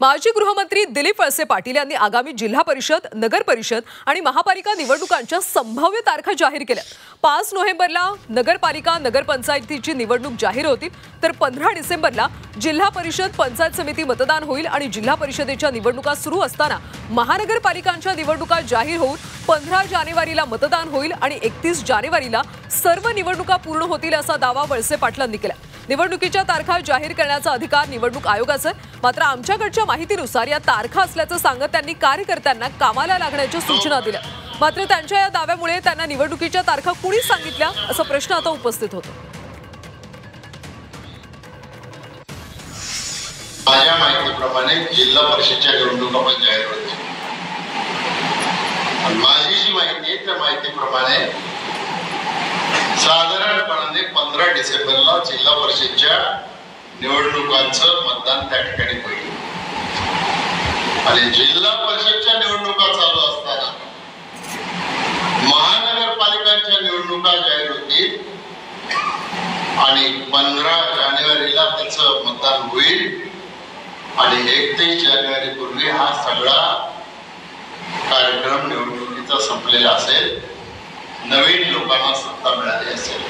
माजी गृहमंत्री दिलीप वळसे पाटील यांनी आगामी जिल्हा परिषद, नगर परिषद आणि महापालिका निवडणुकांच्या संभाव्य तारखा जाहीर केल्या। 5 नोव्हेंबरला नगरपालिका नगरपंचायतीची निवडणूक जाहीर होतील, तर 15 डिसेंबरला जिल्हा परिषद पंचायत समिती मतदान होईल आणि जिल्हा परिषदेच्या निवडणुका सुरू असताना महानगरपालिकांच्या निवडणुका जाहीर होऊन 15 जानेवारीला मतदान होईल आणि 31 जानेवारीला सर्व निवडणुका पूर्ण होतील असा दावा वळसे पाटलांनी केला। निवडणुकीच्या तारखा जाहीर करण्याचा अधिकार निवडणूक आयोगाचा आहे, मात्र आमच्याकडच्या माहितीनुसार या तारखा असल्याचं सांगत त्यांनी कार्यकर्त्यांना कामाला लागण्याच्या सूचना दिल्या। मात्र त्यांच्या या दाव्यामुळे त्यांना निवडणुकीच्या तारखा कुणी सांगितल्या असा प्रश्न आता उपस्थित होतो। माझ्या माहितीप्रमाणे जिल्हा परिषदच्या निवडणुका पण जाहीर होतील। माझी जी माहिती आहे त्या माहितीप्रमाणे साधारणपणे 15 डिसेंबरला जिल्हा परिषदच्या निवडणुकांचं मतदान त्या ठिकाणी होईल आणि जिल्हा परिषदच्या निवडणुका चालू असताना महानगरपालिकांच्या निवडणुका जाहीर होतील आणि 15 जानेवारीला त्याचं मतदान होईल आणि 31 जानेवारी पूर्वी हा सगळा कार्यक्रम निवडणुकीचा संपलेला असेल, नवीन लोकांना सत्ता मिळाली असेल।